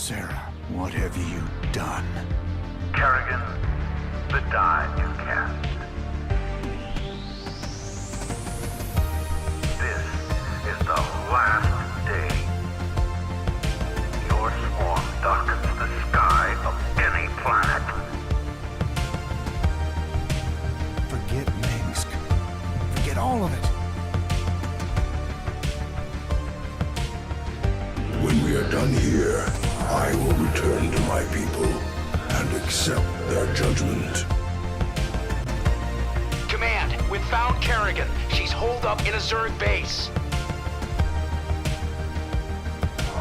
Sarah, what have you done? Kerrigan, the die you cast. This is the last day. Your swarm darkens the sky of any planet. Forget Minsk. Forget all of it. When we are done here, I will return to my people and accept their judgment. Command, we've found Kerrigan. She's holed up in a Zerg base.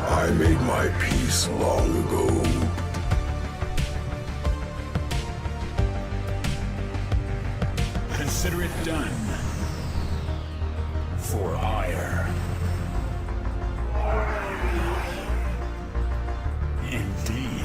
I made my peace long ago. Consider it done. For hire. Indeed.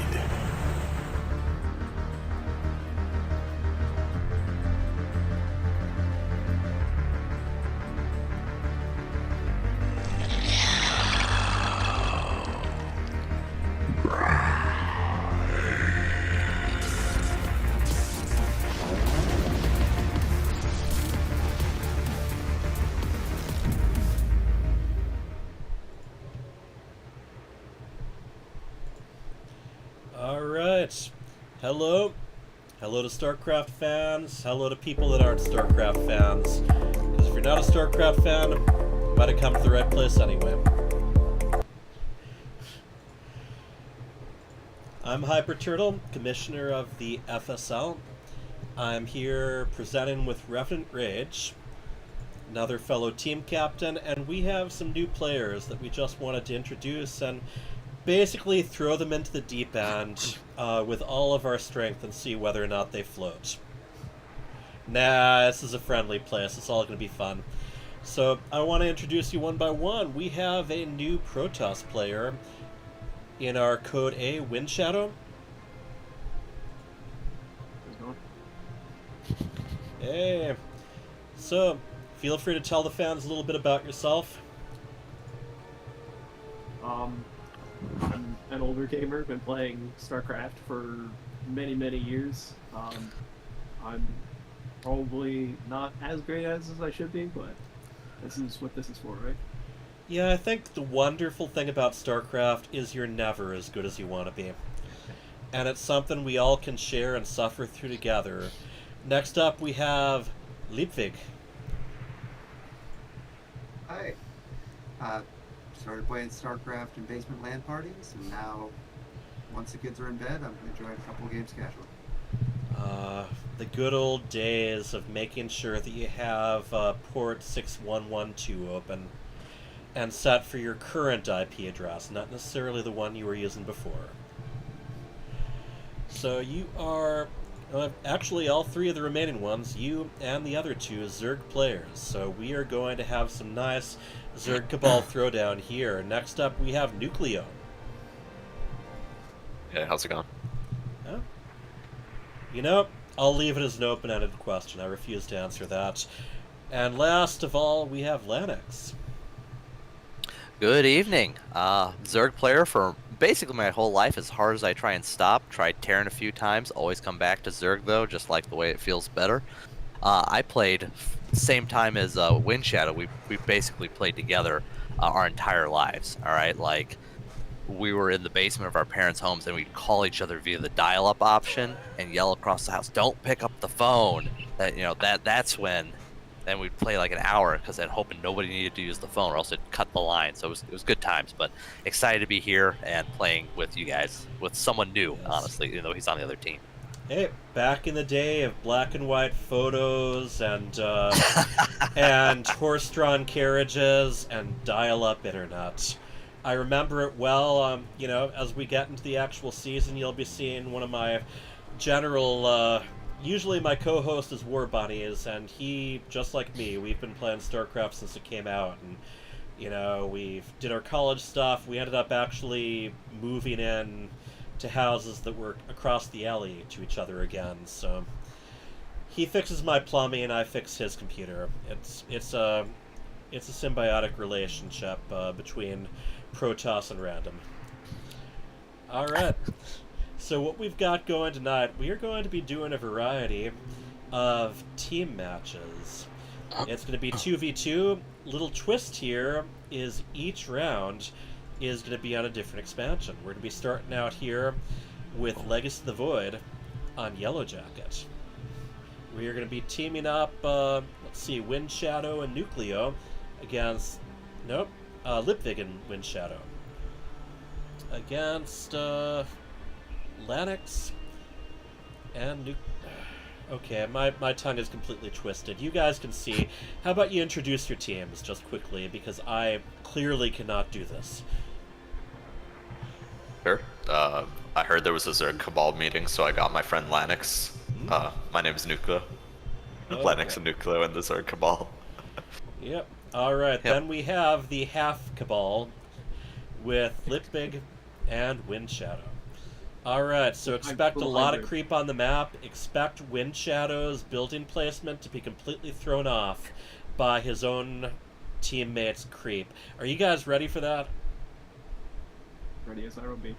Alright. Hello. Hello to StarCraft fans. Hello to people that aren't StarCraft fans. Because if you're not a StarCraft fan, you might have come to the right place anyway. I'm Hyper Turtle, Commissioner of the FSL. I'm here presenting with Revenant Rage, another fellow team captain, and we have some new players that we just wanted to introduce and basically throw them into the deep end with all of our strength and see whether or not they float. Nah, this is a friendly place. It's all going to be fun. So I want to introduce you one by one. We have a new Protoss player in our Code A Wind Shadow. Hey. So, feel free to tell the fans a little bit about yourself. I'm an older gamer, been playing StarCraft for many, many years. I'm probably not as great as I should be, but this is what this is for, right? Yeah, I think the wonderful thing about StarCraft is you're never as good as you want to be. And it's something we all can share and suffer through together. Next up, we have Leipzig. Hi. Started playing StarCraft in basement LAN parties, and now, once the kids are in bed, I'm enjoying a couple games casually. The good old days of making sure that you have port 6112 open and set for your current IP address, not necessarily the one you were using before. So you are, actually all three of the remaining ones, you and the other two, Zerg players. So we are going to have some nice Zerg Cabal throwdown here. Next up we have Nucleo. Yeah, how's it going? Huh? You know, I'll leave it as an open-ended question. I refuse to answer that. And last of all, we have Lanix. Good evening. Zerg player for basically my whole life. As hard as I try and stop, tried Terran a few times, always come back to Zerg though, just like the way it feels better. I played same time as Wind Shadow. We basically played together our entire lives. All right, like we were in the basement of our parents' homes, and we'd call each other via the dial-up option and yell across the house, "Don't pick up the phone!" That's when. Then we'd play like an hour because then hoping nobody needed to use the phone or else it'd cut the line. So it was good times, but excited to be here and playing with you guys, with someone new, honestly, even though he's on the other team. Hey, back in the day of black and white photos and and horse-drawn carriages and dial-up internet. I remember it well. You know, as we get into the actual season, you'll be seeing one of my general usually my co-host is War Bunnies, and he, just like me, we've been playing StarCraft since it came out, and, you know, we did our college stuff. We ended up actually moving in to houses that were across the alley to each other again, so he fixes my plumbing and I fix his computer. It's a symbiotic relationship between Protoss and Random. All right. So what we've got going tonight, we are going to be doing a variety of team matches. It's going to be 2v2. Little twist here is each round is going to be on a different expansion. We're going to be starting out here with Legacy of the Void on Yellow Jacket. We are going to be teaming up, let's see, Wind Shadow and Nucleo against, Lipvig and Wind Shadow. Against, Lanix and Okay, my tongue is completely twisted. You guys can see. How about you introduce your teams just quickly, because I clearly cannot do this. Sure. I heard there was a Zerg Cabal meeting, so I got my friend Lanix. My name is Nucleo. Okay. Lanix and Nucleo and the Zerg Cabal. Yep. Alright, Yep. Then we have the half Cabal with Lipvig and Wind Shadow. Alright, so expect a lot of creep on the map. Expect Wind Shadow's building placement to be completely thrown off by his own teammates' creep. Are you guys ready for that? Ready as I will be.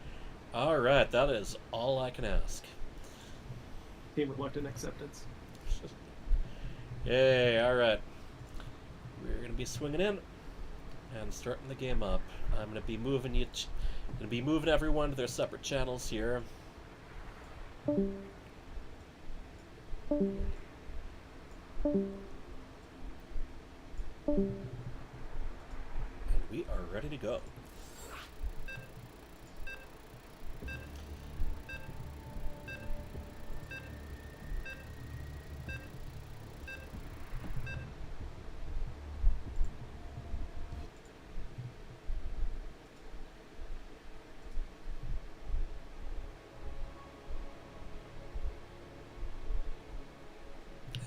Alright, that is all I can ask. Team reluctant acceptance. Yay, alright. We're going to be swinging in and starting the game up. I'm going to be moving everyone to their separate channels here. And we are ready to go.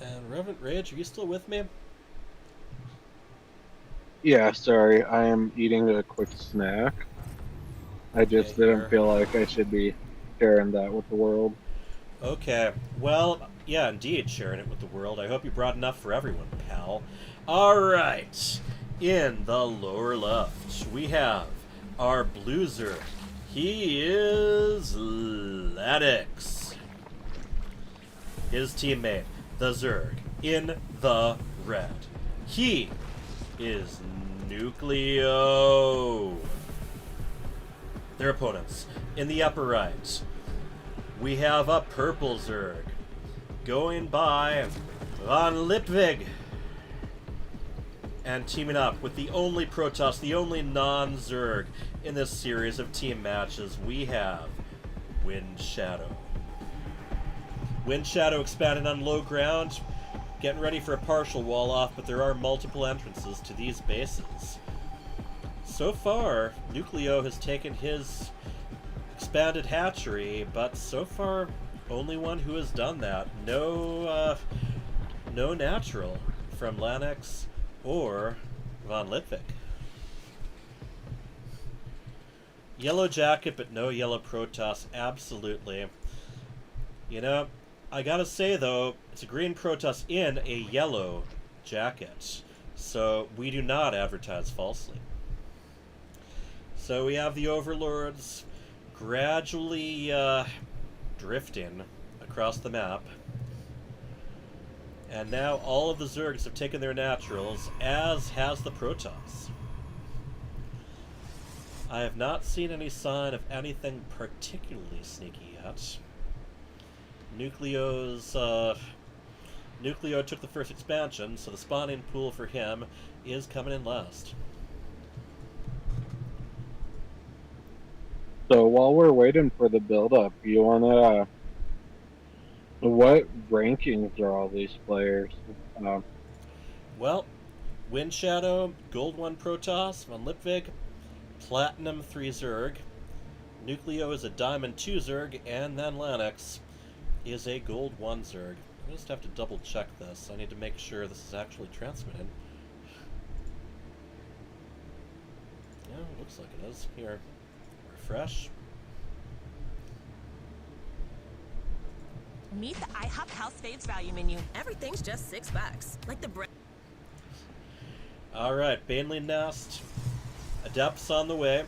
And Reverend Rage, are you still with me? Yeah, sorry, I am eating a quick snack. I just Okay, didn't here. feel like I should be sharing that with the world. Okay, well, yeah, indeed, sharing it with the world. I hope you brought enough for everyone, pal. Alright, in the lower left, we have our Bluezer. He is Ladix. His teammate, the Zerg, in the red. He is Nucleo. Their opponents, in the upper right, we have a purple Zerg going by Von Lipvig and teaming up with the only Protoss, the only non-Zerg in this series of team matches. We have Wind Shadow. Wind Shadow expanded on low ground, getting ready for a partial wall off, but there are multiple entrances to these bases. So far, Nucleo has taken his expanded hatchery, but so far, only one who has done that. No natural from Lanix or Von Lipvig. Yellow Jacket, but no Yellow Protoss, absolutely. You know, I gotta say though, it's a green Protoss in a yellow jacket, so we do not advertise falsely. So we have the Overlords gradually drifting across the map. And now all of the Zergs have taken their naturals, as has the Protoss. I have not seen any sign of anything particularly sneaky yet. Nucleo took the first expansion, so the spawning pool for him is coming in last. So while we're waiting for the build-up, you wanna... what rankings are all these players? Well, Wind Shadow, Gold 1 Protoss, Von Lipvig, Platinum 3 Zerg, Nucleo is a Diamond 2 Zerg, and then Lanix is a Gold 1 Zerg. I just have to double check this. I need to make sure this is actually transmitted. Yeah, looks like it is. Here, refresh. Meet the IHOP House Faves value menu. Everything's just $6. Like the bread. Alright, Baneling Nest. Adepts on the way.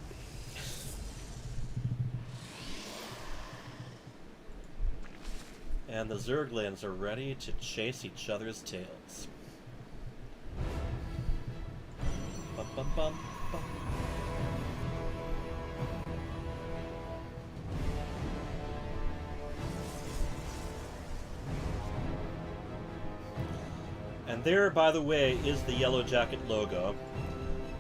And the Zerglings are ready to chase each other's tails. Bum, bum, bum, bum. And there, by the way, is the Yellow Jacket logo.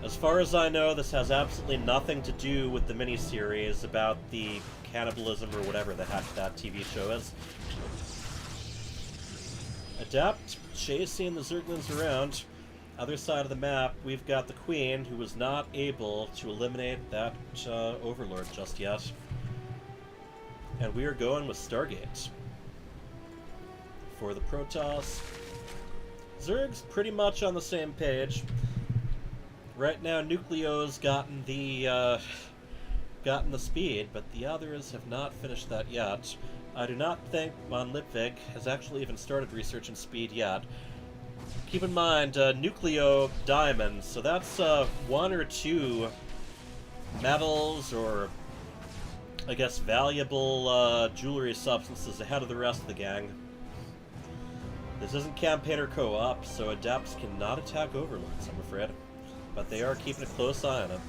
As far as I know, this has absolutely nothing to do with the miniseries about the cannibalism or whatever the heck that TV show is. Adept chasing the Zerglings around. Other side of the map, we've got the Queen, who was not able to eliminate that Overlord just yet. And we are going with Stargate. For the Protoss, Zerg's pretty much on the same page. Right now, Nucleo's gotten the speed, but the others have not finished that yet. I do not think von Lipwig has actually even started researching speed yet. Keep in mind, Nucleo diamonds, so that's 1 or 2 metals or, I guess, valuable jewelry substances ahead of the rest of the gang. This isn't campaign or co-op, so Adepts cannot attack Overlords, I'm afraid. But they are keeping a close eye on him.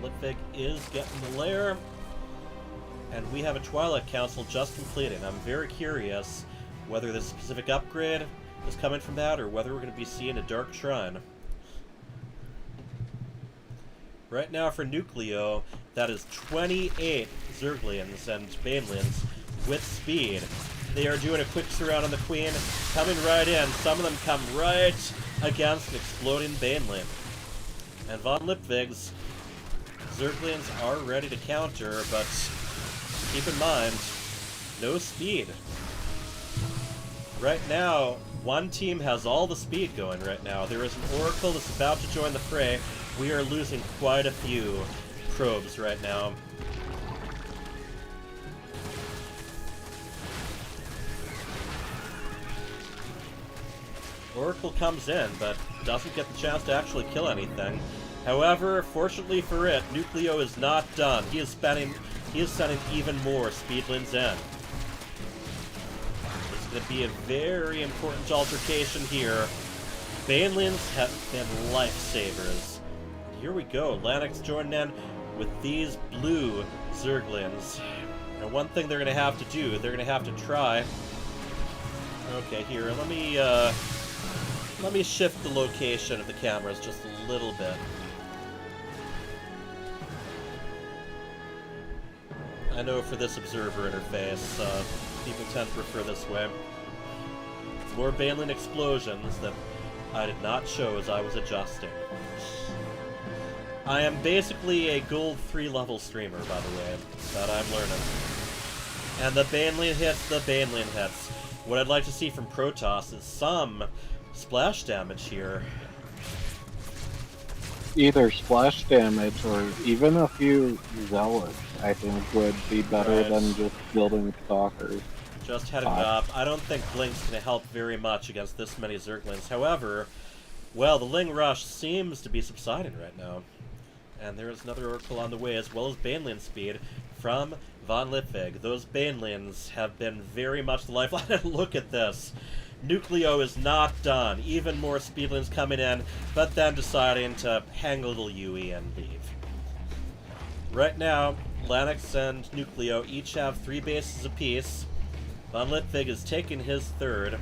Lipwig is getting the lair. And we have a Twilight Council just completing. I'm very curious whether this specific upgrade is coming from that or whether we're going to be seeing a Dark Shrine. Right now for Nucleo, that is 28 Zerglians and Banelins with speed. They are doing a quick surround on the Queen, coming right in. Some of them come right against an exploding Banelin. And von Lipwig's Zerglians are ready to counter, but keep in mind, no speed. Right now, one team has all the speed going right now. There is an Oracle that's about to join the fray. We are losing quite a few probes right now. Oracle comes in, but doesn't get the chance to actually kill anything. However, fortunately for it, Nucleo is not done. He is sending even more speedlings in. It's going to be a very important altercation here. Banelins have been lifesavers. Here we go. Lanix joining in with these blue Zerglings. Now, one thing they're going to have to do, they're going to have to try. Okay, here, let me shift the location of the cameras just a little bit. I know for this observer interface, people tend to prefer this way. More Banelin explosions that I did not show as I was adjusting. I am basically a gold 3 level streamer, by the way, that I'm learning. And the Banelin hits, What I'd like to see from Protoss is some splash damage here. Either splash damage or even a few zealots, I think, would be better than just building stalkers. Just heading up. I don't think Blink's going to help very much against this many Zerglings. However, well, the Ling Rush seems to be subsiding right now. And there is another Oracle on the way, as well as Banelin speed from von Lipwig. Those Banelins have been very much the lifeline. And look at this. Nucleo is not done. Even more speedlings coming in, but then deciding to hang a little UE and leave. Right now, Lanix and Nucleo each have 3 bases apiece. Von Lipwig is taking his 3rd.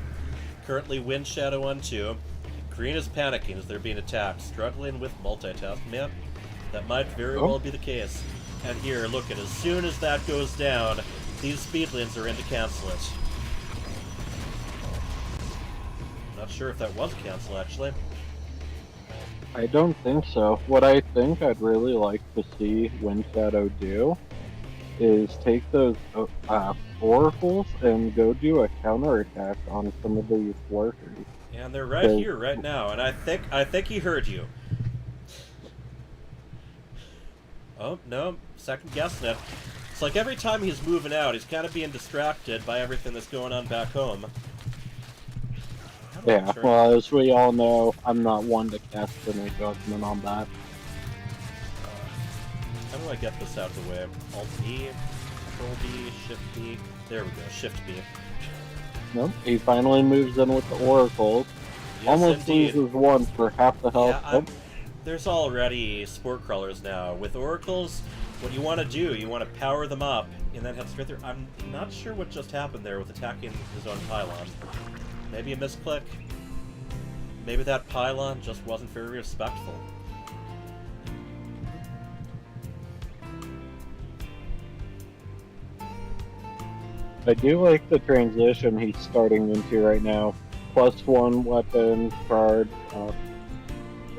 Currently Wind Shadow on 2. Green is panicking as they're being attacked, struggling with multitasking. Man, that might very well be the case. And here, look at, as soon as that goes down, these speedlings are in to cancel it. Not sure if that was a cancel, actually. I don't think so. What I think I'd really like to see Wind Shadow do is take those oracles and go do a counterattack on some of these lurkers. And they're right here, right now, and I think he heard you. Oh, no, second guessing it. It's like every time he's moving out, he's kind of being distracted by everything that's going on back home. Yeah, well, as we all know, I'm not one to cast any judgment on that. How do I get this out of the way? Alt B, Control B, Shift B. There we go, Shift B. Nope. He finally moves in with the Oracles. Yes, Almost indeed. loses one for half the health. Yeah, there's already Spore Crawlers now. With Oracles, what you want to do, you want to power them up and then head straight through. I'm not sure what just happened there with attacking his own pylon. Maybe a misclick. Maybe that pylon just wasn't very respectful. I do like the transition he's starting into right now. +1 weapon, card,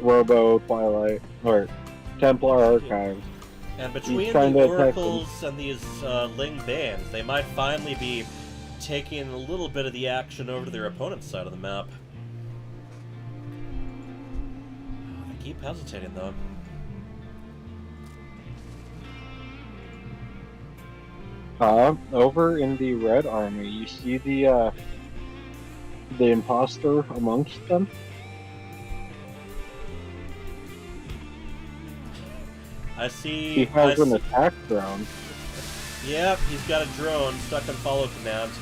Robo, Twilight, or Templar Archives. And between trying the to attack Oracles and these Ling Bands, they might finally be taking a little bit of the action over to their opponent's side of the map. I keep hesitating, though. Over in the Red Army, you see the imposter amongst them? I see... He has an attack drone. Yep, he's got a drone stuck on follow command.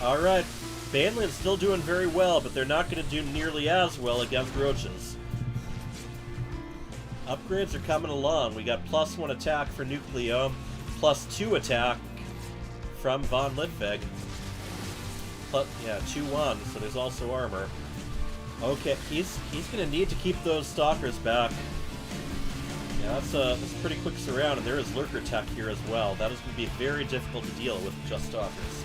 Alright, Baneling's still doing very well, but they're not going to do nearly as well against roaches. Upgrades are coming along. We got +1 attack for Nucleo, +2 attack from Von Lidvig. Yeah, 2-1, so there's also armor. Okay, he's going to need to keep those stalkers back. Yeah, that's a pretty quick surround, and there is lurker tech here as well. That is going to be very difficult to deal with just stalkers.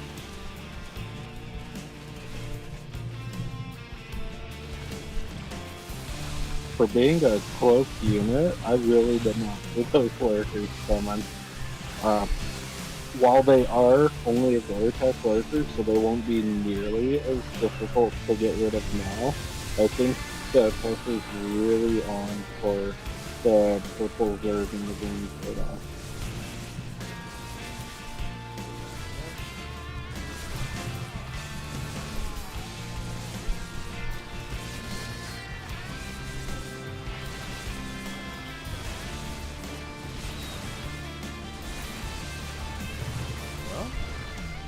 For being a close unit, I really did not see those lurkers coming. While they are only a Vortex lurker, so they won't be nearly as difficult to get rid of now, I think the pressure is really on for the purple Zerg in the green for that.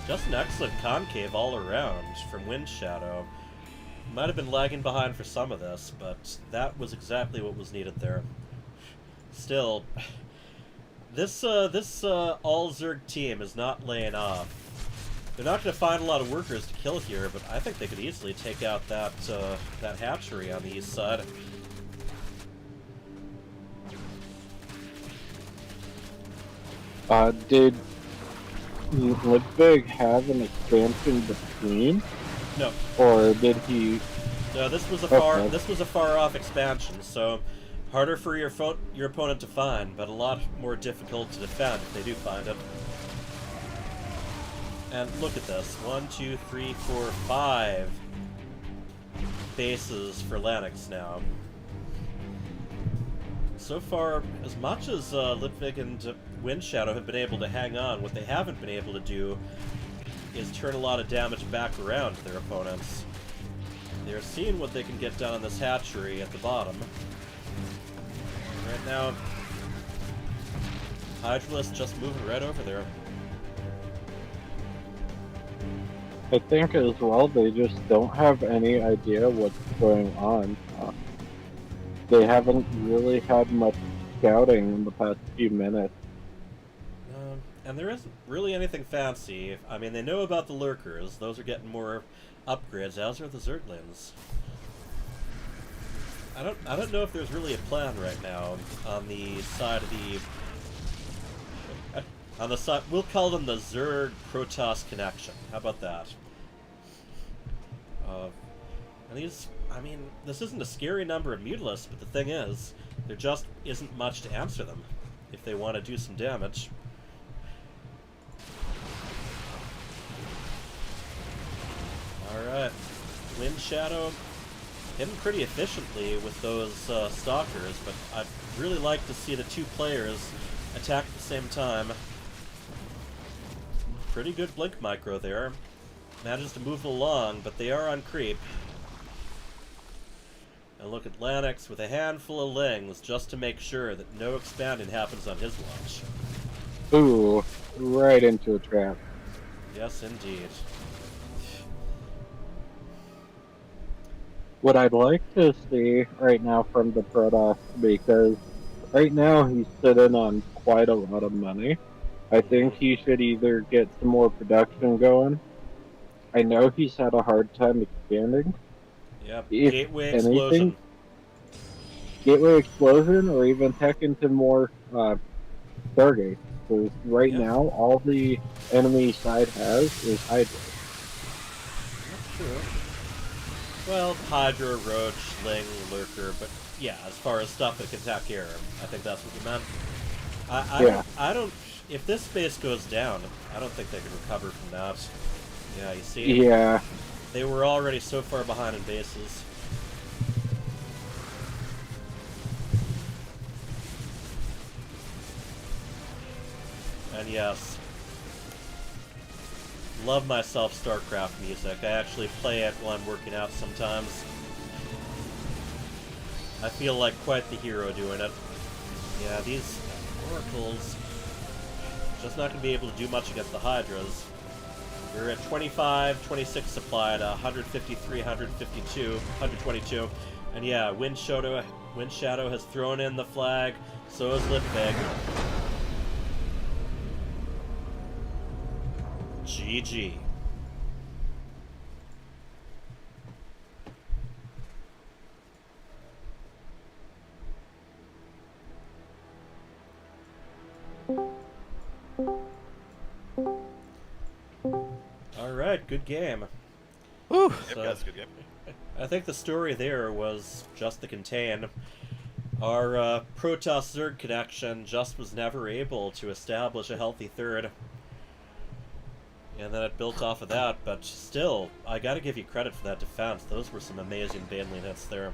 Just an excellent concave all around from Wind Shadow. Might have been lagging behind for some of this, but that was exactly what was needed there. Still, this all Zerg team is not laying off. They're not going to find a lot of workers to kill here, but I think they could easily take out that that hatchery on the east side. Did Lidvig have an expansion between? No. Or did he? No, this was a far off expansion, so harder for your opponent to find, but a lot more difficult to defend if they do find it. And look at this: 1, 2, 3, 4, 5 bases for Lanix now. So far, as much as Lidvig and Wind Shadow have been able to hang on, what they haven't been able to do is turn a lot of damage back around to their opponents. They're seeing what they can get done on this hatchery at the bottom. Right now, Hydralisk just moving right over there. I think as well they just don't have any idea what's going on. They haven't really had much scouting in the past few minutes. And there isn't really anything fancy. I mean, they know about the lurkers. Those are getting more upgrades, as are the Zerglings. I don't know if there's really a plan right now on the side of the... on the side... We'll call them the Zerg-Protoss connection. How about that? And these... I mean, this isn't a scary number of Mutalisks, but the thing is, there just isn't much to answer them if they want to do some damage. Alright, Wind Shadow hitting pretty efficiently with those stalkers, but I'd really like to see the two players attack at the same time. Pretty good blink micro there. Manages to move along, but they are on creep. And look at Lanix with a handful of lings just to make sure that no expanding happens on his watch. Ooh, right into a trap. Yes, indeed. What I'd like to see right now from the Protoss, because right now he's sitting on quite a lot of money. I think he should either get some more production going. I know he's had a hard time expanding. Yep, If Gateway anything, Explosion. Gateway Explosion, or even tech into more Stargate. Because right Yep. now, all the enemy side has is Hydra. That's true. Well, Hydra, Roach, Ling, Lurker, but yeah, as far as stuff that can attack air, I think that's what you meant. I don't. If this base goes down, I don't think they can recover from that. Yeah, you see. Yeah. They were already so far behind in bases. And yes, love myself StarCraft music. I actually play it while I'm working out sometimes. I feel like quite the hero doing it. Yeah, these oracles just not going to be able to do much against the Hydras. We're at 25, 26 supply to 153, 152, 122. And yeah, Wind Shadow has thrown in the flag, so has Litvig. GG. Alright, good game. Woo! Yep, that's a good game. I think the story there was just the contain. Our Protoss Zerg connection just was never able to establish a healthy third. And then it built off of that, but still, I gotta give you credit for that defense. Those were some amazing Baneley hits there.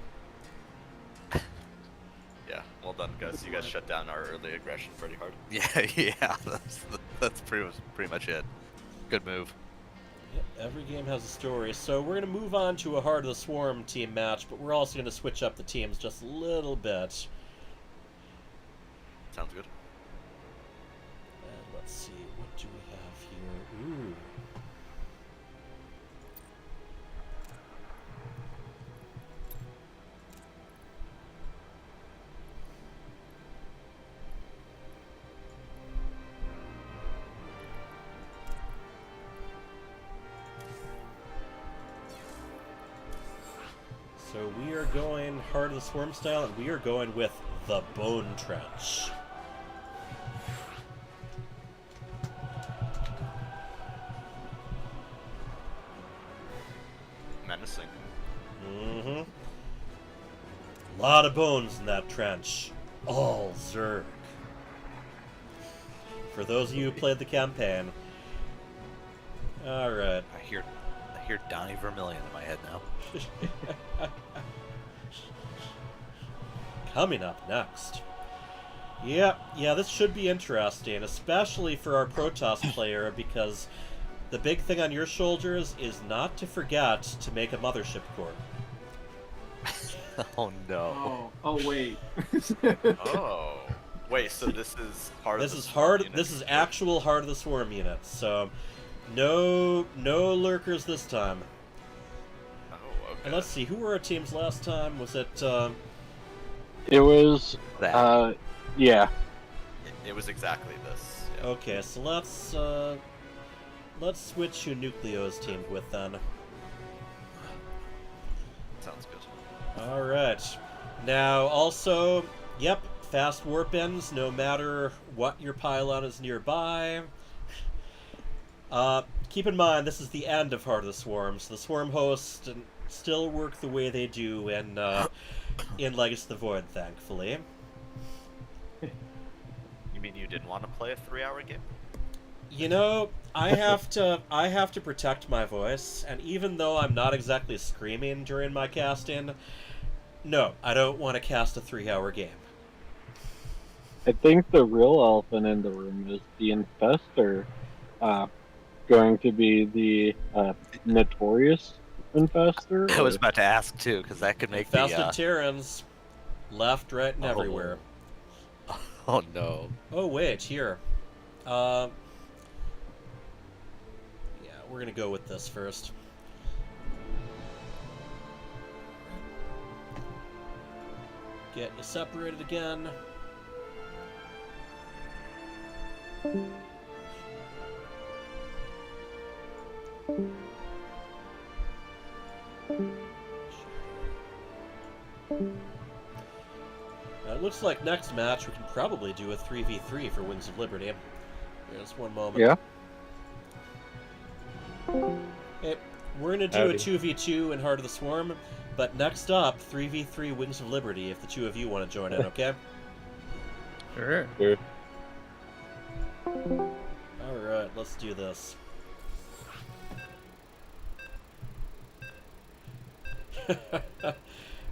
Yeah, well done, guys. You guys shut down our early aggression pretty hard. Yeah, that's pretty much it. Good move. Yep, every game has a story. So we're going to move on to a Heart of the Swarm team match, but we're also going to switch up the teams just a little bit. Sounds good. And let's see, what do we have here? Ooh. So we are going Heart of the Swarm style, and we are going with the Bone Trench. Menacing. Mm-hmm. A lot of bones in that trench. All Zerg. For those of you who played the campaign. Alright. I hear Donnie Vermillion in my head now. Coming up next. Yeah, this should be interesting, especially for our Protoss player, because the big thing on your shoulders is not to forget to make a mothership core. Oh no. Oh wait. Oh. Wait, so this is Heart of This the is Swarm hard. unit? This is actual Heart of the Swarm units. So, no lurkers this time. Oh, okay. And let's see, who were our teams last time? Was it? It was, That. yeah. It was exactly this. Yeah. Okay, so let's switch who Nucleo's teamed with then. Sounds good. All right. Now, also, yep, fast warp ends no matter what your pylon is nearby. Keep in mind, this is the end of Heart of the Swarm, so the Swarm hosts still work the way they do in Legacy of the Void, thankfully. You mean you didn't want to play a 3-hour game? You know, I have to protect my voice, and even though I'm not exactly screaming during my casting, no, I don't want to cast a 3-hour game. I think the real elephant in the room is the Infestor going to be the notorious infestor? I was or- about to ask too, because that could make Infested the. Terrans. Left, right, and Oh. everywhere. Oh no. Oh, wait, here. Yeah, we're gonna go with this first. Get you separated again. It looks like next match we can probably do a 3v3 for Wings of Liberty. Just one moment. Yeah. Okay, we're gonna do Howdy. a 2v2 in Heart of the Swarm, but next up, 3v3 Wings of Liberty if the two of you want to join in, okay? Sure. Sure. Alright, let's do this.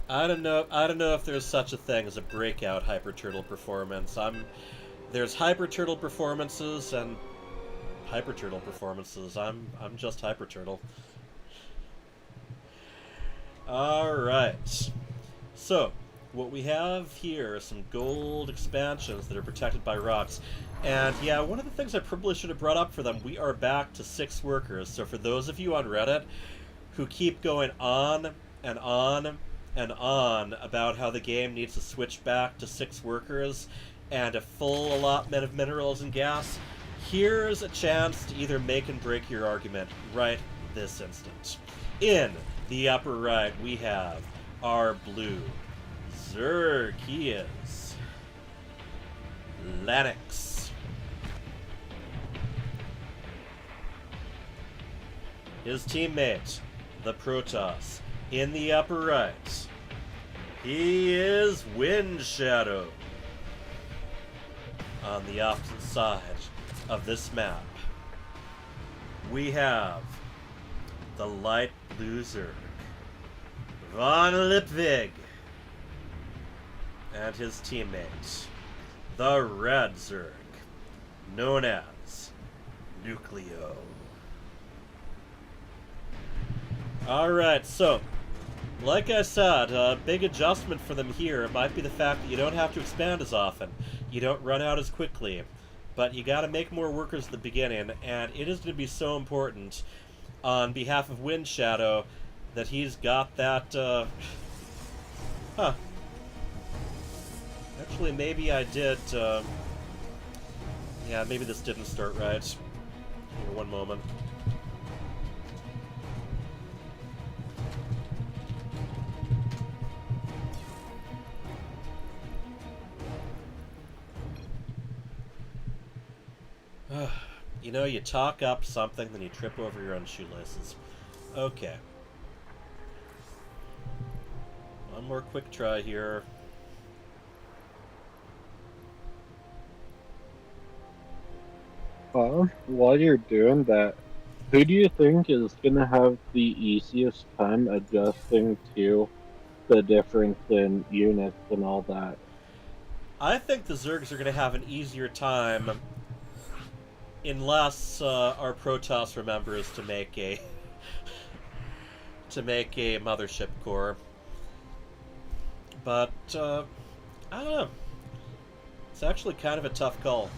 I don't know if there's such a thing as a breakout Hyper Turtle performance. There's Hyper Turtle performances and Hyper Turtle performances. I'm just Hyper Turtle. Alright. So, what we have here are some gold expansions that are protected by rocks. And yeah, one of the things I probably should have brought up for them, we are back to 6 workers. So for those of you on Reddit who keep going on and on and on about how the game needs to switch back to 6 workers and a full allotment of minerals and gas, here's a chance to either make and break your argument right this instant. In the upper right, we have our blue Zerg. He is Lennox. His teammate, the Protoss, in the upper right. He is Wind Shadow. On the opposite side of this map, we have the light blue Zerg, Von Lipvig, and his teammate, the red Zerg, known as Nucleo. Alright, so, like I said, a big adjustment for them here might be the fact that you don't have to expand as often. You don't run out as quickly. But you gotta make more workers at the beginning, and it is going to be so important on behalf of Wind Shadow that he's got that, Huh. Actually, maybe I did, Yeah, maybe this didn't start right. Here, one moment. You know, you talk up something, then you trip over your own shoelaces. Okay. One more quick try here. While you're doing that, who do you think is gonna have the easiest time adjusting to the difference in units and all that? I think the Zergs are going to have an easier time unless our Protoss remembers to make a mothership core. But I don't know. It's actually kind of a tough call.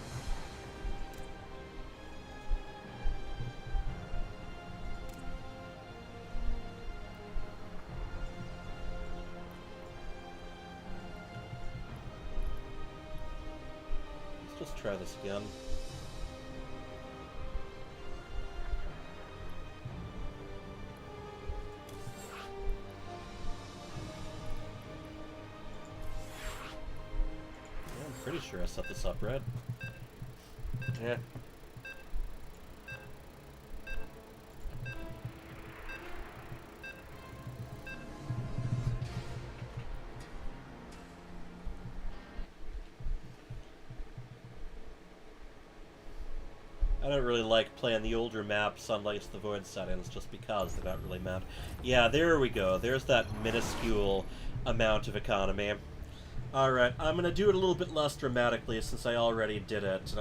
Let's just try this again. Yeah, I'm pretty sure I set this up red. Yeah. I don't really like playing the older maps on Lights the Void settings just because they're not really mapped. Yeah, there we go. There's that minuscule amount of economy. Alright, I'm going to do it a little bit less dramatically since I already did it, and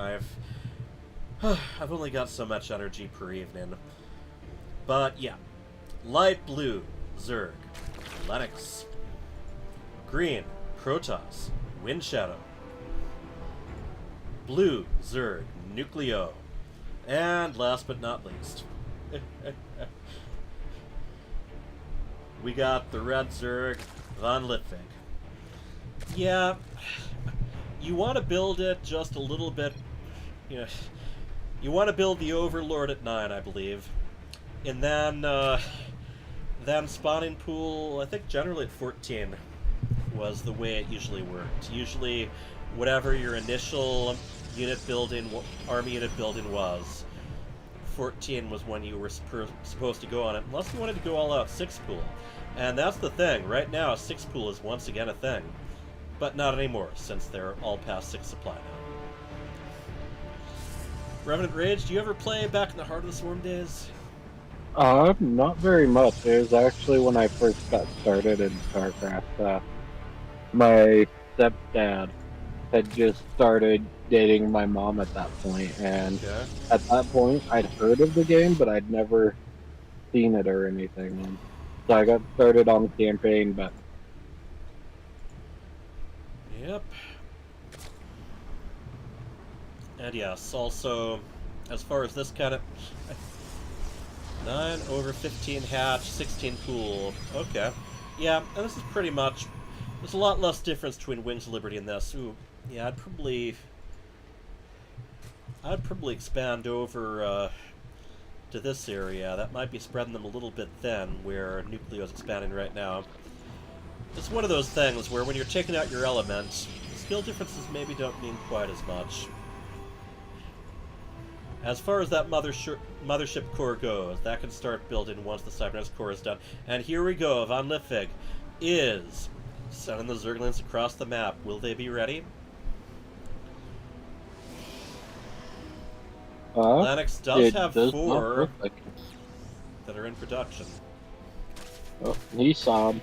I've only got so much energy per evening. But yeah, Light blue, Zerg, Lennox. Green, Protoss, Wind Shadow. Blue, Zerg, Nucleo. And last but not least, we got the red Zerg, Von Litvig. Yeah, you want to build it just a little bit, you want to build the Overlord at 9, I believe. And then spawning pool, I think generally at 14 was the way it usually worked. Usually, whatever your initial unit building, army unit building was, 14 was when you were supposed to go on it, unless you wanted to go all out 6 pool. And that's the thing, right now 6 pool is once again a thing. But not anymore, since they're all past 6 supply now. Revenant Rage, do you ever play back in the Heart of the Swarm days? Not very much. It was actually when I first got started in StarCraft. My stepdad had just started dating my mom at that point, and at that point I'd heard of the game, but I'd never seen it or anything. So I got started on the campaign, but... Yep. And yes, also, as far as this kind of... 9 over 15 hatch, 16 pool. Okay. Yeah, and this is pretty much... There's a lot less difference between Wings of Liberty and this. Ooh, yeah, I'd probably expand over to this area. That might be spreading them a little bit thin, where Nucleo's expanding right now. It's one of those things where when you're taking out your element, skill differences maybe don't mean quite as much. As far as that mothership core goes, that can start building once the Cybernetics core is done. And here we go, Von Litvig is sending the Zerglings across the map. Will they be ready? Lennox does have 4 that are in production. Oh, he saw him.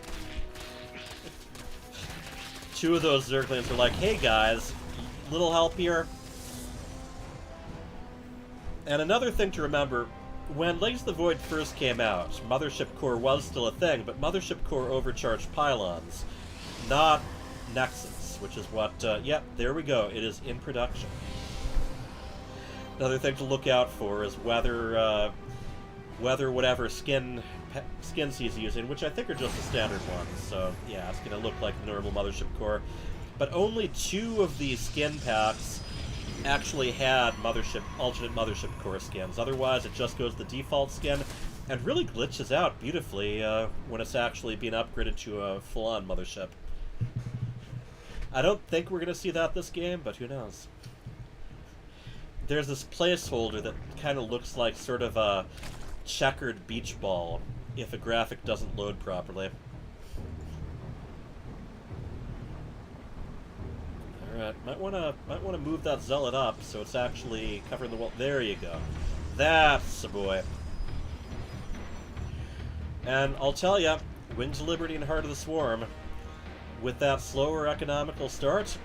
2 of those Zerglings are like, hey guys, little help here. And another thing to remember, when Legacy of the Void first came out, Mothership Core was still a thing, but Mothership Core overcharged pylons, not Nexus, which is what, yep, there we go, it is in production. Another thing to look out for is whether whatever skins he's using, which I think are just the standard ones, so yeah, it's going to look like the normal Mothership Core. But only 2 of these skin packs actually had alternate Mothership Core skins. Otherwise, it just goes the default skin, and really glitches out beautifully when it's actually being upgraded to a full-on Mothership. I don't think we're going to see that this game, but who knows. There's this placeholder that kind of looks like sort of a checkered beach ball if a graphic doesn't load properly. Alright, might wanna move that zealot up so it's actually covering the wall. There you go. That's a boy. And I'll tell ya, Wings of Liberty and Heart of the Swarm, with that slower economical start,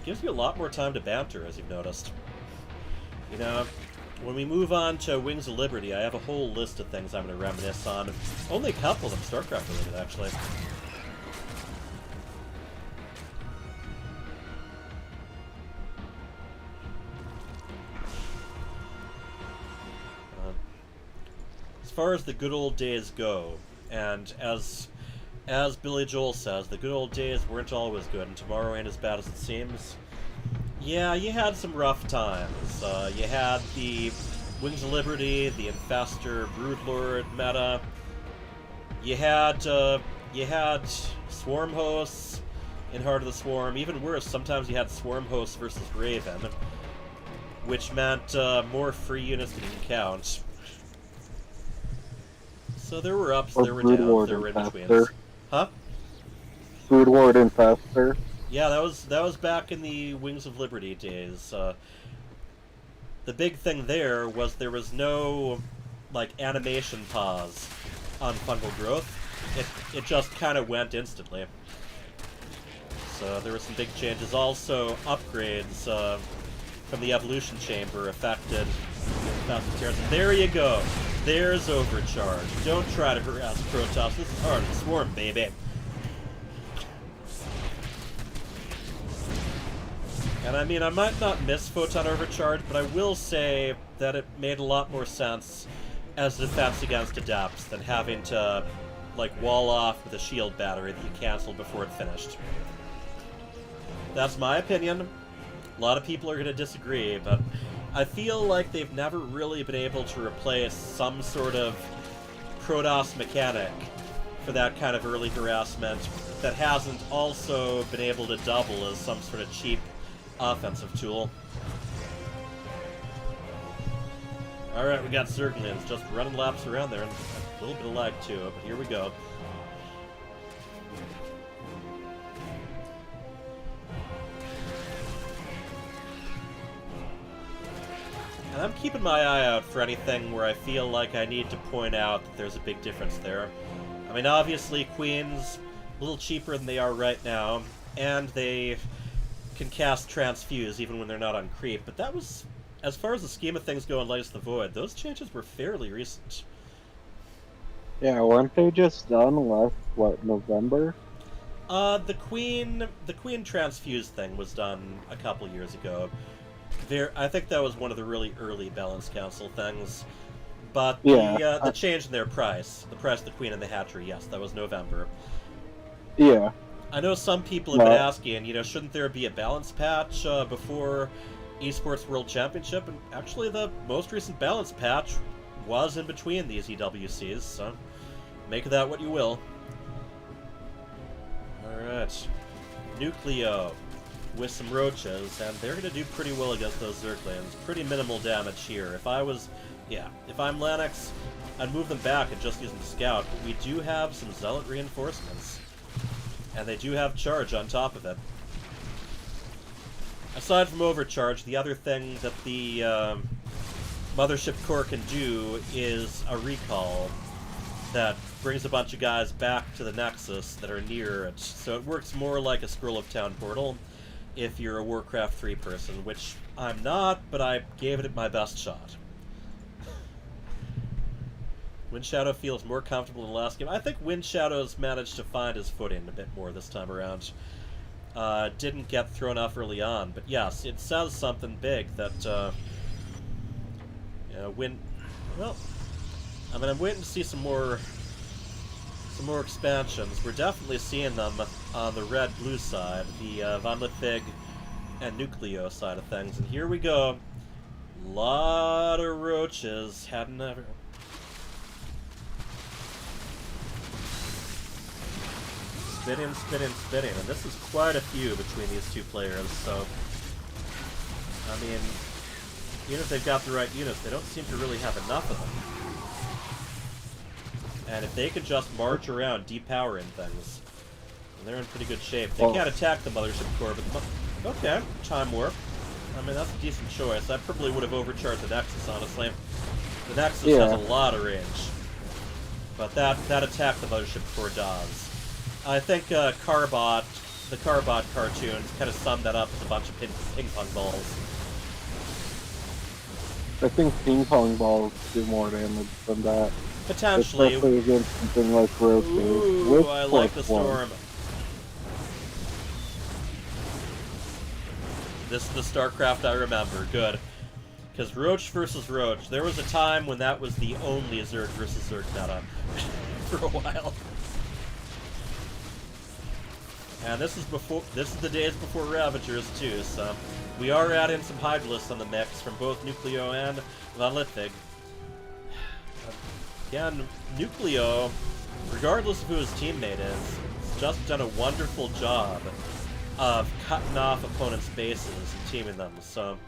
gives you a lot more time to banter, as you've noticed. You know, when we move on to Wings of Liberty, I have a whole list of things I'm going to reminisce on. Only a couple of them StarCraft related, actually. As far as the good old days go, and as Billy Joel says, the good old days weren't always good, and tomorrow ain't as bad as it seems. Yeah, you had some rough times. You had the Wings of Liberty, the Infestor, Broodlord meta. You had Swarm hosts in Heart of the Swarm. Even worse, sometimes you had Swarm hosts versus Raven, which meant more free units than you can count. So there were ups, there were downs, there were in-betweens. Huh? Broodlord Infestor. Yeah, that was back in the Wings of Liberty days. The big thing there was no, like, animation pause on fungal growth. It just kind of went instantly. So there were some big changes. Also, upgrades from the evolution chamber affected terrace. There you go. There's Overcharge. Don't try to harass Protoss. This is Heart of the Swarm, baby. And I mean, I might not miss Photon Overcharge, but I will say that it made a lot more sense as a defense against Adepts than having to, like, wall off with a shield battery that you canceled before it finished. That's my opinion. A lot of people are going to disagree, but I feel like they've never really been able to replace some sort of Protoss mechanic for that kind of early harassment that hasn't also been able to double as some sort of cheap offensive tool. Alright, we got Zerglings just running laps around there, and a little bit of lag too, but here we go. And I'm keeping my eye out for anything where I feel like I need to point out that there's a big difference there. I mean, obviously, Queen's a little cheaper than they are right now, and they can cast Transfuse even when they're not on creep, but that was, as far as the scheme of things go in Light of the Void, those changes were fairly recent. Yeah, weren't they just done last, what, November? The Queen Transfuse thing was done a couple years ago. I think that was one of the really early Balance Council things. But the change in their price, the price of the Queen and the Hatchery, yes, that was November. Yeah. I know some people have been asking, you know, shouldn't there be a balance patch before Esports World Championship? And actually, the most recent balance patch was in between these EWCs, so make of that what you will. Alright. Nucleo with some roaches, and they're going to do pretty well against those Zerglings. Pretty minimal damage here. If I'm Lennox, I'd move them back and just use them to scout, but we do have some Zealot reinforcements. And they do have charge on top of it. Aside from overcharge, the other thing that the Mothership Core can do is a recall that brings a bunch of guys back to the Nexus that are near it. So it works more like a Scroll of Town portal if you're a Warcraft 3 person, which I'm not, but I gave it my best shot. Wind Shadow feels more comfortable in the last game. I think Wind Shadow's managed to find his footing a bit more this time around. Didn't get thrown off early on, but yes, it says something big that, well, I mean, I'm waiting to see some more expansions. We're definitely seeing them on the red-blue side, the Von Litvig and Nucleo side of things. And here we go. Lot of roaches heading over. Spitting, and this is quite a few between these two players, so, I mean, even if they've got the right units, they don't seem to really have enough of them. And if they could just march around depowering things, they're in pretty good shape. They can't attack the Mothership Core, but okay, Time Warp. I mean, that's a decent choice. I probably would have overcharged the Nexus, honestly. The Nexus has a lot of range, but that attack the Mothership Core does. I think the Carbot cartoons kind of summed that up as a bunch of ping pong balls. I think ping pong balls do more damage than that. Potentially. Especially against something like roaches. Ooh, I like the storm. This is the StarCraft I remember. Good. Because Roach versus Roach, there was a time when that was the only Zerg versus Zerg meta for a while. And this is the days before Ravagers too, so we are adding some Hydralisks on the mix from both Nucleo and Von Litvig. Again, Nucleo, regardless of who his teammate is, has just done a wonderful job of cutting off opponents' bases and teaming them. So